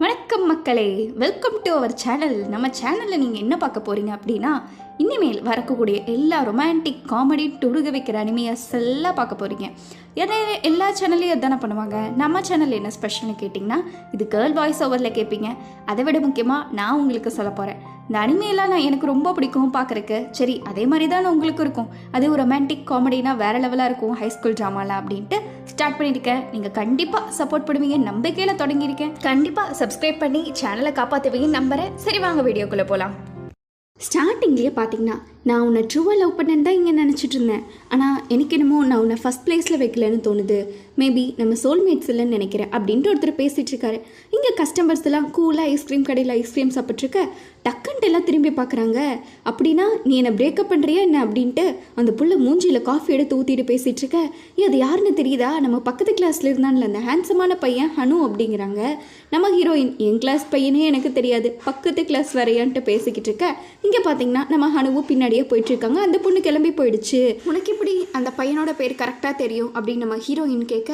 வணக்கம் மக்களே, welcome to our channel. நம்ம சேனலில் நீங்கள் என்ன பார்க்க போகிறீங்க அப்படின்னா, இனிமேல் வரக்கூடிய எல்லா ரொமான்டிக் காமெடி துருக வைக்கிற அனிமையாஸ் எல்லாம் பார்க்க போகிறீங்க. எல்லா சேனல்லையும் எதானே பண்ணுவாங்க. நம்ம சேனல் என்ன ஸ்பெஷல்னு கேட்டிங்கன்னா, இது கேர்ள் வாய்ஸ் ஓவரில் கேட்பீங்க. அதை விட முக்கியமாக நான் உங்களுக்கு சொல்ல போகிறேன். இந்த அனிமையெல்லாம் எனக்கு ரொம்ப பிடிக்கும் பார்க்குறக்கு. சரி, அதே மாதிரி தான் உங்களுக்கு இருக்கும். அது ஒரு ரொமான்டிக் காமெடினா வேறு லெவலாக இருக்கும், ஹைஸ்கூல் ட்ராமாலாம் அப்படின்ட்டு ஸ்டார்ட் பண்ணியிருக்கேன். நீங்கள் கண்டிப்பாக சப்போர்ட் பண்ணுவீங்க நம்பிக்கையில் தொடங்கியிருக்கேன். கண்டிப்பாக சப்ஸ்கிரைப் பண்ணி சேனலை காப்பாற்றுவீங்கன்னு நம்புகிறேன். சரி, வாங்க வீடியோக்குள்ளே போகலாம். ஸ்டார்டிங்லேயே பார்த்தீங்கன்னா, நான் உன்னை ட்ரூவாக லவ் பண்ணேன்னு தான் இங்கே நினச்சிட்டு இருந்தேன். ஆனால் எனக்கு என்னமோ நான் உன்னை ஃபஸ்ட் பிளேஸில் வைக்கலன்னு தோணுது. மேபி நம்ம சோல்மேட்ஸ் இல்லைன்னு நினைக்கிறேன் அப்படின்ட்டு ஒருத்தர் பேசிகிட்டு இருக்காரு. இங்கே கஸ்டமர்ஸ் எல்லாம் கூலாக ஐஸ்கிரீம் கடையில் ஐஸ்கிரீம் சாப்பிட்ருக்க டக்குன்ட்டு எல்லாம் திரும்பி பார்க்குறாங்க. அப்படின்னா நீ என்னை பிரேக்கப் பண்ணுறியா என்ன அப்படின்ட்டு அந்த புள்ள மூஞ்சியில் காஃபி எடுத்து ஊற்றிட்டு பேசிகிட்டு இருக்க. அது யாருன்னு தெரியுதா? நம்ம பக்கத்து கிளாஸில் இருந்தான்ல அந்த ஹேண்ட்ஸமான பையன் ஹனு அப்படிங்கிறாங்க. நம்ம ஹீரோயின் என் கிளாஸ் பையனே எனக்கு தெரியாது, பக்கத்து கிளாஸ் வரையான்ட்டு பேசிக்கிட்டு இருக்க. இங்கே பார்த்தீங்கன்னா நம்ம ஹனுவும் பின்னாடியே போயிட்டுருக்காங்க. அந்த பொண்ணு கிளம்பி போயிடுச்சு. உனக்கு இப்படி அந்த பையனோட பேர் கரெக்டாக தெரியும் அப்படின்னு நம்ம ஹீரோயின் கேட்க,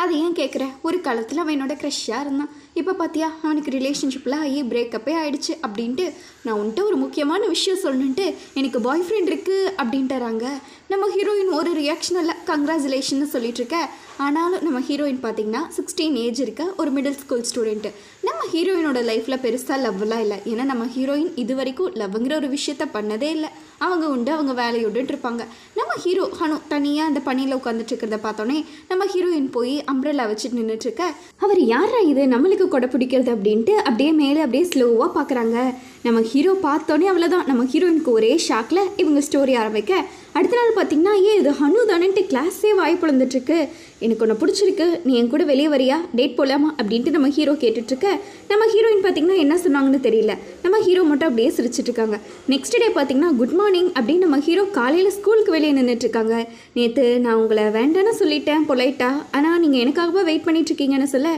அதை ஏன் கேட்குற? ஒரு காலத்தில் அவன் என்னோட க்ரஷ்ஷாக இருந்தான். இப்போ பார்த்தியா அவனுக்கு ரிலேஷன்ஷிப்பில் ஆகி பிரேக்கப்பே ஆகிடுச்சு அப்படின்ட்டு நான் உன்ட்டு ஒரு முக்கியமான விஷயம் சொல்லணுன்ட்டு எனக்கு பாய் ஃப்ரெண்ட் இருக்குது அப்படின்ட்டுறாங்க. நம்ம ஹீரோயின் ஒரு ரியாக்ஷன் இல்லை, கங்க்ராச்சுலேஷன் சொல்லிட்டு இருக்க. ஆனாலும் நம்ம ஹீரோயின் பார்த்திங்கன்னா 16 ஏஜ் இருக்க ஒரு மிடில் ஸ்கூல் ஸ்டூடெண்ட்டு. நம்ம ஹீரோயினோட லைஃப்பில் பெருசாக லவ்லாம் இல்லை. ஏன்னா நம்ம ஹீரோயின் இது வரைக்கும் லவ்ங்கிற ஒரு விஷயத்த பண்ணதே இல்லை. அவங்க உண்டு அவங்க வேலையுண்டுட்டு இருப்பாங்க. நம்ம ஹீரோ ஹனு தனியாக அந்த பனியில் உட்காந்துட்டு இருக்கிறத பார்த்தோன்னே நம்ம ஹீரோயின் போய் அம்ப்ரெல்லா வச்சுட்டு நின்றுட்டுருக்க. அவர் யாரா இது நம்மளுக்கு கொடை பிடிக்கிறது அப்படின்ட்டு அப்படியே மேலே அப்படியே ஸ்லோவாக பார்க்குறாங்க. நம்ம ஹீரோ பார்த்தோன்னே அவ்வளோதான், நம்ம ஹீரோயினுக்கு ஒரே ஷாக்கில் இவங்க ஸ்டோரி ஆரம்பிக்க. அடுத்த நாள் பார்த்திங்கன்னா, இது ஹனு தானேன்ட்டு கிளாஸே வாய் பிளந்துட்டுருக்கு. எனக்கு ஒன்று பிடிச்சிருக்கு, நீ என் கூட வெளியே வரியா, டேட் போகலாமா அப்படின்ட்டு நம்ம ஹீரோ கேட்டுட்ருக்க. நம்ம ஹீரோயின் பார்த்திங்கன்னா என்ன சொன்னாங்கன்னு தெரியல. நம்ம ஹீரோ மட்டும் அப்படியே சிரிச்சிட்ருக்காங்க. நெக்ஸ்ட் டே பார்த்திங்கன்னா குட் மார்னிங் அப்படின்னு நம்ம ஹீரோ காலையில் ஸ்கூலுக்கு வெளியே நின்றுட்டுருக்காங்க. நேற்று நான் உங்களை வேண்டான்னு சொல்லிட்டேன் பொலைட்டா, ஆனால் நீங்கள் எனக்காகவே வெயிட் பண்ணிகிட்ருக்கீங்கன்னு சொல்ல,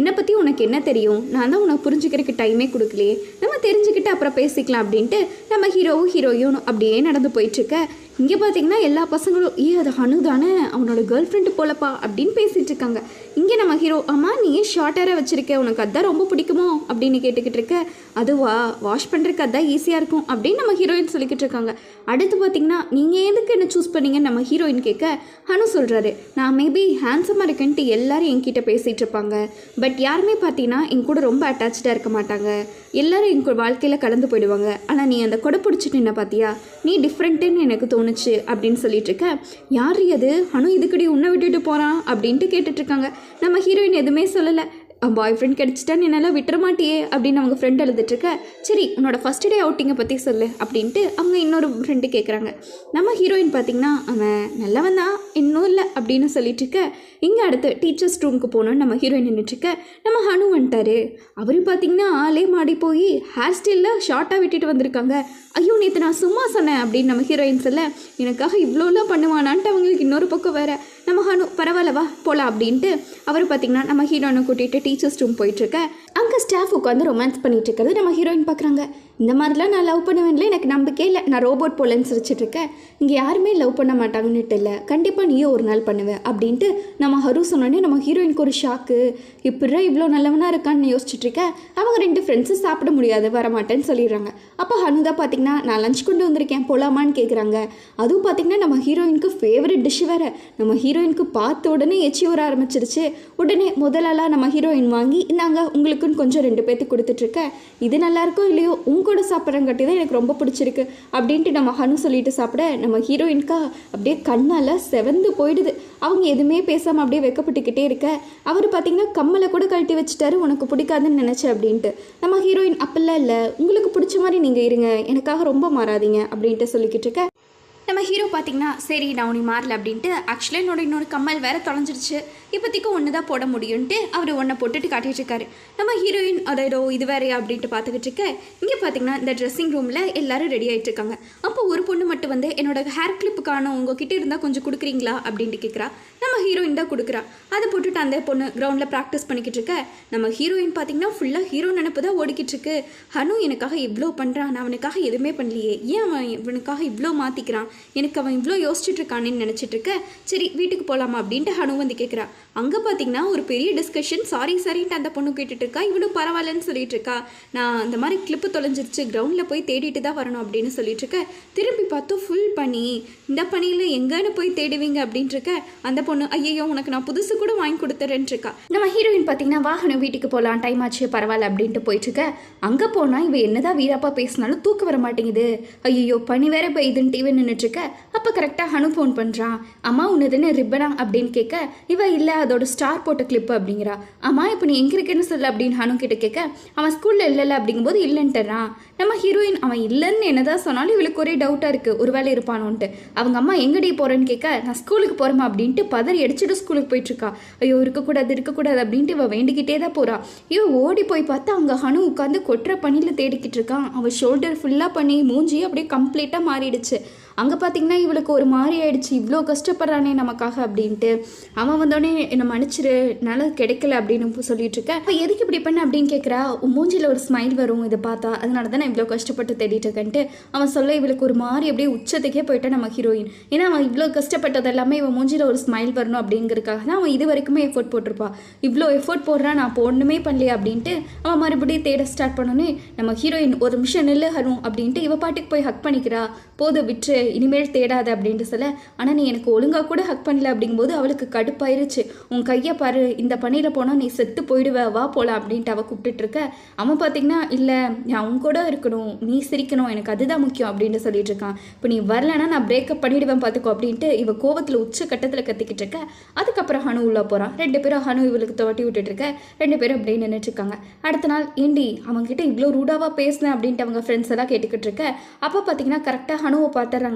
என்னை பற்றி உனக்கு என்ன தெரியும், நான் தான் உனக்கு புரிஞ்சுக்கிறதுக்கு டைமே கொடுக்கலையே, நம்ம தெரிஞ்சுக்கிட்டு அப்புறம் பேசிக்கலாம் அப்படின்ட்டு நம்ம ஹீரோவும் ஹீரோயும் அப்படியே நடந்து போயிட்டுருக்க. இங்கே பார்த்தீங்கன்னா எல்லா பசங்களும் அது ஹனு தானே, அவனோட கேர்ள் ஃப்ரெண்டு போலப்பா அப்படின்னு பேசிகிட்டு இருக்காங்க. இங்கே நம்ம ஹீரோ, ஆமாம் நீ ஏன் ஷார்ட்டாக வச்சுருக்க, உனக்கு அதான் ரொம்ப பிடிக்குமோ அப்படின்னு கேட்டுக்கிட்டு இருக்க. அதுவா, வாஷ் பண்ணுறதுக்கு அதான் ஈஸியாக இருக்கும் அப்படின்னு நம்ம ஹீரோயின் சொல்லிக்கிட்டு இருக்காங்க. அடுத்து பார்த்தீங்கன்னா, நீங்கள் எதுக்கு என்ன சூஸ் பண்ணீங்கன்னு நம்ம ஹீரோயின் கேட்க, ஹனு சொல்கிறாரு, நான் மேபி ஹேண்ட்ஸமாக இருக்கேன்ட்டு எல்லாரும் என்கிட்ட பேசிகிட்டு இருப்பாங்க. பட் யாருமே பார்த்தீங்கன்னா என் கூட ரொம்ப அட்டாச்சாக இருக்க மாட்டாங்க. எல்லோரும் என் வாழ்க்கையில் கலந்து போயிடுவாங்க. ஆனால் நீ அந்த கொடை பிடிச்சிட்டு என்ன பார்த்தியா, நீ டிஃப்ரெண்ட்டுன்னு எனக்கு தோணுச்சு அப்படின்னு சொல்லிட்டு இருக்க. யார் அது ஹனு இதுக்கடி உன்னை விட்டுட்டு போகிறான் அப்படின்ட்டு கேட்டுட்ருக்காங்க. நம்ம ஹீரோயின் எதுவுமே சொல்லலை. பாய் ஃப்ரெண்ட் கிடச்சிட்டான்னு என்னால் விட்டுற மாட்டியே அப்படின்னு அவங்க ஃப்ரெண்ட் எழுதிட்டுருக்க. சரி, உன்னோட ஃபஸ்ட் டே அவுட்டிங்கை பற்றி சொல்லு அப்படின்ட்டு அவங்க இன்னொரு ஃப்ரெண்டு கேட்குறாங்க. நம்ம ஹீரோயின் பார்த்திங்கன்னா, அவன் நல்லவன் தான், இன்னும் இல்லை அப்படின்னு சொல்லிட்டு இருக்க. இங்கே அடுத்து டீச்சர்ஸ் ரூமுக்கு போகணுன்னு நம்ம ஹீரோயின் நின்றுட்டுருக்க. நம்ம ஹனு வந்துட்டாரு. அவரும் பார்த்திங்கன்னா ஆளே மாடி போய் ஹேர் ஸ்டைலில் ஷார்ட்டாக விட்டுட்டு வந்திருக்காங்க. ஐயோ நேற்று நான் சும்மா சொன்னேன் அப்படின்னு நம்ம ஹீரோயின் சொல்ல, எனக்காக இவ்வளோலாம் பண்ணுவானான்ட்டு அவங்களுக்கு இன்னொரு பக்கம் வேறு. நம்ம ஹனு பரவாயில்லவா போகலாம் அப்படின்ட்டு அவர் பார்த்திங்கன்னா நம்ம ஹீரோயினை கூட்டிகிட்டு டீச்சர்ஸ் ரூம் போயிட்டுருக்க. அங்கே ஸ்டாஃப் உட்காந்து ரொமான்ஸ் பண்ணிகிட்டு இருக்கிறது நம்ம ஹீரோயின் பார்க்குறாங்க. இந்த மாதிரிலாம் நான் லவ் பண்ணுவேன்ல, எனக்கு நம்பிக்கை இல்லை, நான் ரோபோட் போலன்னு சிரிச்சிட்ருக்கேன். இங்கே யாருமே லவ் பண்ண மாட்டாங்கன்னுட்டு இல்லை, கண்டிப்பாக நீயும் ஒரு நாள் பண்ணுவேன் அப்படின்ட்டு நம்ம ஹரு சொன்னோடனே நம்ம ஹீரோயினுக்கு ஒரு ஷாக்கு. இப்படிதான் இவ்வளோ நல்லவனாக இருக்கான்னு யோசிச்சுட்ருக்கேன். அவங்க 2 ஃப்ரெண்ட்ஸும் சாப்பிட முடியாது, வரமாட்டேன்னு சொல்லிடுறாங்க. அப்போ ஹனு தான் பார்த்திங்கன்னா, நான் லஞ்ச் கொண்டு வந்திருக்கேன் போகலாமான்னு கேட்குறாங்க. அதுவும் பார்த்திங்கன்னா நம்ம ஹீரோயினுக்கு ஃபேவரட் டிஷ் வேறு. நம்ம ஹீரோயினுக்கு பார்த்த உடனே எச்சி வர ஆரம்பிச்சிருச்சு. உடனே முதலெல்லாம் நம்ம ஹீரோயின் வாங்கி நாங்கள் உங்களுக்குன்னு கொஞ்சம் 2 பேர்த்துக்கு கொடுத்துட்ருக்கேன். இது நல்லாயிருக்கோ இல்லையோ கூட சாப்பிட்றங்காட்டி தான் எனக்கு ரொம்ப பிடிச்சிருக்கு அப்படின்ட்டு நம்ம ஹனு சொல்லிட்டு சாப்பிட, நம்ம ஹீரோயின்கா அப்படியே கண்ணால் செவந்து போயிடுது. அவங்க எதுவுமே பேசாமல் அப்படியே வெக்கப்பட்டுக்கிட்டே இருக்க. அவர் பார்த்திங்கன்னா கம்மலை கூட கழட்டி வச்சுட்டாரு, உனக்கு பிடிக்காதுன்னு நினச்சேன் அப்படின்ட்டு. நம்ம ஹீரோயின் அப்பெல்லாம் இல்லை, உங்களுக்கு பிடிச்ச மாதிரி நீங்கள் இருங்க, எனக்காக ரொம்ப மாறாதீங்க அப்படின்ட்டு சொல்லிக்கிட்டு இருக்க. நம்ம ஹீரோ பார்த்திங்கன்னா, சரி நான் உனி மாறல அப்படின்ட்டு, ஆக்சுவலாக இன்னொரு கம்மல் வேறு தொலைஞ்சிருச்சு, இப்போதைக்கு ஒன்று தான் போட முடியும்ன்ட்டு அவர் ஒன்றை போட்டுட்டு காட்டிகிட்டு இருக்காரு. நம்ம ஹீரோயின் அதோ இது வேறையா அப்படின்ட்டு பார்த்துக்கிட்டு இருக்க. இங்கே பார்த்திங்கன்னா இந்த ட்ரெஸ்ஸிங் ரூமில் எல்லோரும் ரெடி ஆகிட்டு இருக்காங்க. அப்போ ஒரு பொண்ணு மட்டும் வந்து என்னோட ஹேர் கிளிப்பு காணும், உங்ககிட்ட இருந்தால் கொஞ்சம் கொடுக்குறீங்களா அப்படின்ட்டு கேட்குறா. நம்ம ஹீரோயின் தான் கொடுக்குறா. அதை போட்டுட்டு அந்த பொண்ணு கிரவுண்டில் ப்ராக்டிஸ் பண்ணிக்கிட்டு இருக்க. நம்ம ஹீரோயின் பார்த்திங்கன்னா ஃபுல்லாக ஹீரோ நினப்பு தான் ஓடிக்கிட்டு இருக்கு. ஹனு எனக்காக இவ்வளோ பண்ணுறான், நான் அவனுக்காக எதுவுமே பண்ணலையே, ஏன் அவன் இவனுக்காக இவ்வளோ மாற்றிக்கிறான், எனக்கு அவன் இவ்வளோ யோசிச்சுட்டு இருக்கானேன்னு நினச்சிட்டு இருக்க. சரி வீட்டுக்கு போகலாமா அப்படின்ட்டு ஹனு வந்து கேட்குறா. அங்கே பார்த்தீங்கன்னா ஒரு பெரிய டிஸ்கஷன். சரின்ட்டு அந்த பொண்ணு கேட்டுட்டு இருக்கா. இவனும் பரவாயில்லன்னு சொல்லிட்டு இருக்கா. நான் இந்த மாதிரி கிளிப்பு தொலைஞ்சிருச்சு, கிரவுண்டில் போய் தேடிட்டு தான் வரணும் அப்படின்னு சொல்லிட்டு இருக்க. திரும்பி பார்த்தோம் ஃபுல் பனி. இந்த பனியில் எங்கன்னு போய் தேடுவீங்க அப்படின்ட்டு இருக்க. அந்த பொண்ணு ஐயோ உனக்கு நான் புதுசு கூட வாங்கி கொடுத்துறேன்னு இருக்கா. நம்ம ஹீரோயின் பார்த்தீங்கன்னா வாகனம் வீட்டுக்கு போகலாம், டைம் ஆச்சு பரவாயில்ல அப்படின்ட்டு போயிட்டுருக்க. அங்கே போனால் இவ என்னதான் வீராப்பா பேசினாலும் தூக்க வர மாட்டேங்குது. ஐயோ பனி வேற பெய்யுதுன்னு டிவி நின்றுட்டுருக்க. அப்போ கரெக்டாக ஹனு ஃபோன் பண்ணுறான். அம்மா உன்னதுன்னு ரிப்பனா அப்படின்னு கேட்க, இவ இல்லை அதோட ஸ்டார் போட்ட கிளிப்பு அப்படிங்கிறா. அம்மா இப்போ நீ எங்கே இருக்கேன்னு சொல்ல அப்படின்னு ஹனு கிட்ட கேட்க, அவன் ஸ்கூலில் இல்லைல்ல அப்படிங்கும்போது இல்லைன்ட்டுறான். நம்ம ஹீரோயின் அவன் இல்லைன்னு என்னதான் சொன்னாலும் இவளுக்கு ஒரே டவுட்டாக இருக்குது, ஒரு வேலை இருப்பானோன்ட்டு. அவங்க அம்மா எங்கடி போகிறேன்னு கேட்க, நான் ஸ்கூலுக்கு போகிறேமா அப்படின்ட்டு பதறி அடிச்சுட்டு ஸ்கூலுக்கு போயிட்டுருக்கா. ஐயோ இருக்கக்கூடாது அப்படின்ட்டு இவள் வேண்டிக்கிட்டே தான் போகிறா. இவன் ஓடி போய் பார்த்தா அங்கே ஹனு உட்காந்து கொட்டுற பணியில் தேடிக்கிட்டு இருக்கான். அவன் ஷோல்டர் ஃபுல்லாக பண்ணி மூஞ்சி அப்படியே கம்ப்ளீட்டாக மாறிடுச்சு. அங்கே பார்த்தீங்கன்னா இவளுக்கு ஒரு மாதிரி ஆயிடுச்சு, இவ்வளோ கஷ்டப்படுறானே நமக்காக அப்படின்ட்டு. அவன் வந்தோடனே என்னை மன்னிச்சிரு, நல்லா கிடைக்கல அப்படின்னு சொல்லிட்டு இருக்கேன். அப்போ எதுக்கு இப்படி பண்ண அப்படின்னு கேட்குறா. மூஞ்சியில் ஒரு ஸ்மைல் வரும் இதை பார்த்தா, அதனால தான் நான் இவ்வளோ கஷ்டப்பட்டு தேடிட்டு இருக்கேன்ட்டு அவன் சொல்ல இவளுக்கு ஒரு மாதிரி அப்படியே உச்சத்துக்கே போயிட்டான் நம்ம ஹீரோயின். ஏன்னா அவன் இவ்வளோ கஷ்டப்பட்டது எல்லாமே இவன் மூஞ்சியில் ஒரு ஸ்மைல் வரணும் அப்படிங்கிறதுக்காக தான் அவன் இது வரைக்குமே எஃபோர்ட் போட்டிருப்பா. இவ்வளோ எஃபோர்ட் போடுறான், நான் இப்போ ஒன்றுமே பண்ணலையா அப்படின்ட்டு அவன் மறுபடியும் தேட ஸ்டார்ட் பண்ணோன்னே நம்ம ஹீரோயின் ஒரு நிமிஷம் நில்லு ஹரும் அப்படின்ட்டு இவ பாட்டுக்கு போய் ஹக் பண்ணிக்கிறா. போதும் விட்டு இனிமேல் தேடாத அப்படின்ட்டு சொல்ல, ஆனால் நீ எனக்கு ஒழுங்காக கூட ஹக் பண்ணல அப்படிங்கும்போது அவளுக்கு கடுப்பாயிருச்சு. உன் கையை பாரு, இந்த பணியில் போனால் நீ செத்து போயிடுவ, வா போகலாம் அப்படின்ட்டு அவள் கூப்பிட்டுட்டு இருக்க. அவன் பார்த்தீங்கன்னா இல்லை நான் உன் கூட இருக்கணும், நீ சிரிக்கணும், எனக்கு அதுதான் முக்கியம் அப்படின்ட்டு சொல்லிட்டு இருக்கான். இப்போ நீ வரலன்னா நான் பிரேக்கப் பண்ணிவிடுவேன் பார்த்துக்கோ அப்படின்ட்டு இவ கோவத்தில் உச்ச கட்டத்தில் கத்திக்கிட்டு இருக்க. அதுக்கப்புறம் ஹனு உள்ளே போகிறான். 2 பேரும் ஹனு இவளுக்கு தொட்டி விட்டுட்டு இருக்க. 2 பேரும் அப்படியே நின்றுட்டு இருக்காங்க. அடுத்த நாள் ஏண்டி அவங்ககிட்ட இவ்வளோ ரூடாவாக பேசினேன் அப்படின்ட்டு அவங்க ஃப்ரெண்ட்ஸ் எல்லாம் கேட்டுக்கிட்டு இருக்க. அப்போ பார்த்தீங்கன்னா கரெக்டாக ஹனுவை பார்த்துறாங்க.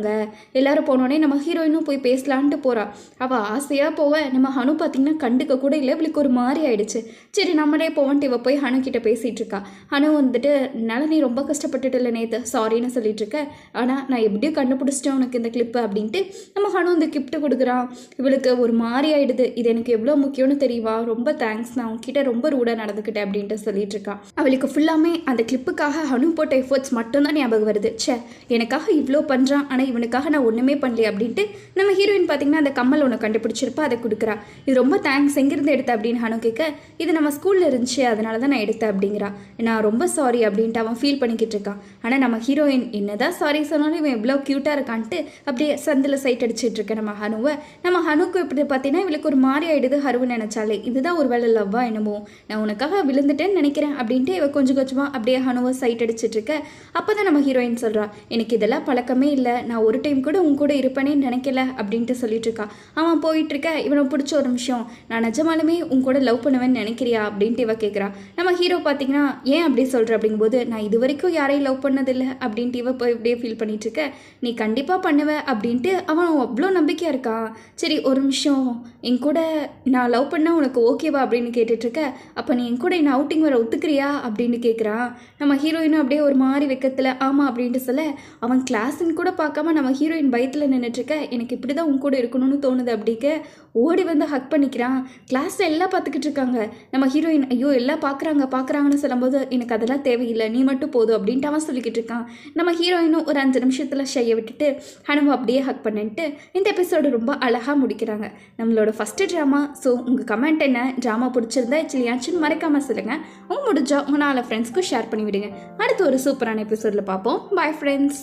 எல்லாரும் போனோடனே நம்ம ஹீரோயினும் போய் பேசலான்ட்டு போகிறா. அவள் ஆசையாக போவ நம்ம ஹனு பார்த்தீங்கன்னா கண்டுக்க கூட இல்லை, இவளுக்கு ஒரு மாதிரி ஆயிடுச்சு. சரி நம்மளே போவன்ட்டு இவ போய் ஹனு கிட்ட பேசிகிட்டு இருக்கா. ஹனு வந்துட்டு என்னால் நீ ரொம்ப கஷ்டப்பட்டுட்டு இல்லை நேற்று, சாரின்னு சொல்லிட்டு இருக்க. ஆனால் நான் எப்படியும் கண்டுபிடிச்சிட்டேன் உனக்கு இந்த கிளிப்பு அப்படின்ட்டு நம்ம ஹனு இந்த கிஃப்ட்டு கொடுக்குறான். இவளுக்கு ஒரு மாதிரி ஆயிடுது. இது எனக்கு எவ்வளோ முக்கியம்னு தெரியவா, ரொம்ப தேங்க்ஸ், நான் உன்கிட்ட ரொம்ப ரூடாக நடந்துக்கிட்டேன் அப்படின்ட்டு சொல்லிட்டு இருக்கா. அவளுக்கு ஃபுல்லாமே அந்த கிளிப்புக்காக ஹனு போட்ட எஃபோர்ட்ஸ் மட்டும்தான் ஞாபகம் வருது. சே எனக்காக இவ்வளோ பண்ணுறான், ஆனால் இவனுக்காக நான் ஒன்றுமே பண்ணலையே அப்படின்ட்டு நம்ம ஹீரோயின் பார்த்தீங்கன்னா அந்த கம்மல் ஒன்று கண்டுபிடிச்சிருப்பா, அதை கொடுக்குறா. இது ரொம்ப தேங்க்ஸ், எங்கேருந்து எடுத்த அப்படின்னு ஹனு கேட்க, இது நம்ம ஸ்கூலில் இருந்துச்சு அதனால தான் நான் எடுத்தேன் அப்படிங்கிறா. நான் ரொம்ப சாரி அப்படின்ட்டு அவன் ஃபீல் பண்ணிக்கிட்டு இருக்கான். ஆனால் நம்ம ஹீரோயின் என்னதான் சாரி சொன்னாலும் இவன் எவ்வளோ க்யூட்டாக இருக்கான்ட்டு அப்படியே சந்தில் சைட் அடிச்சிட்டு இருக்கேன் நம்ம ஹனுவை. நம்ம ஹனுக்கு இப்படி பார்த்தீங்கன்னா இவளுக்கு ஒரு மாதிரி ஆகிடுது ஹருவை நினச்சாலே. இதுதான் ஒரு வேலை லவ்வா என்னமோ, நான் உனக்காக விழுந்துட்டேன்னு நினைக்கிறேன் அப்படின்ட்டு இவ கொஞ்சம் கொஞ்சமாக அப்படியே ஹனுவை சைட் அடிச்சிட்டு இருக்க. அப்போ தான் நம்ம ஹீரோயின் சொல்கிறா, எனக்கு இதெல்லாம் பழக்கமே இல்லை, நான் ஒரு டைம் கூட உன் கூட இருப்பேனே நினைக்கல அப்படின்ட்டு சொல்லிட்டு இருக்கா. அவன் போயிட்டு இருக்க. இவனை பிடிச்ச ஒரு நிமிஷம், நான் நிஜமாலுமே உன் கூட லவ் பண்ணுவேன்னு நினைக்கிறியா அப்படின்ட்டு இவ கேட்குறா. நம்ம ஹீரோ பார்த்தீங்கன்னா ஏன் அப்படி சொல்கிற அப்படிங்கும்போது, நான் இது வரைக்கும் யாரையும் லவ் பண்ணதில்லை அப்படின்ட்டு இவ போய் இப்படியே ஃபீல் பண்ணிட்டு இருக்க. நீ கண்டிப்பாக பண்ணுவ அப்படின்ட்டு அவன் அவ்வளோ நம்பிக்கையாக இருக்கான். சரி ஒரு நிமிஷம், என் கூட நான் லவ் பண்ணால் உனக்கு ஓகேவா அப்படின்னு கேட்டுட்ருக்க. அப்போ நீ என் கூட என்ன அவுட்டிங் வர ஒத்துக்கிறியா அப்படின்னு கேட்குறான். நம்ம ஹீரோயினும் அப்படியே ஒரு மாதிரி வெக்கத்தில் ஆமாம் அப்படின்ட்டு சொல்ல, அவன் கிளாஸ்ன்னு கூட பார்க்காம நம்ம ஹீரோயின் பயத்தில் நின்றுட்டுருக்க. எனக்கு இப்படி தான் உன் கூட இருக்கணும்னு தோணுது அப்படிக்க ஓடி வந்து ஹக் பண்ணிக்கிறான். கிளாஸில் எல்லாம் பார்த்துக்கிட்டு இருக்காங்க. நம்ம ஹீரோயின் ஐயோ எல்லாம் பார்க்குறாங்கன்னு சொல்லும்போது, எனக்கு அதெல்லாம் தேவையில்லை, நீ மட்டும் போதும் அப்படின்ட்டு அவன் சொல்லிக்கிட்டு இருக்கான். நம்ம ஹீரோயினும் ஒரு 5 நிமிஷத்தில் ஷையை விட்டுட்டு ஹனுவை அப்படியே ஹக் பண்ணிட்டு இந்த எபிசோடு ரொம்ப அழகாக முடிக்கிறாங்க. நம்மளோட ஃபஸ்ட்டு ட்ராமா. ஸோ உங்கள் கமெண்ட் என்ன, ட்ராமா பிடிச்சிருந்தா இல்லையாச்சுன்னு மறக்காமல் சொல்லுங்கள். முடிஞ்சா உங்கள் 4 ஃப்ரெண்ட்ஸ்க்கும் ஷேர் பண்ணிவிடுங்க. அடுத்து ஒரு சூப்பரான எபிசோடில் பார்ப்போம். Bye friends.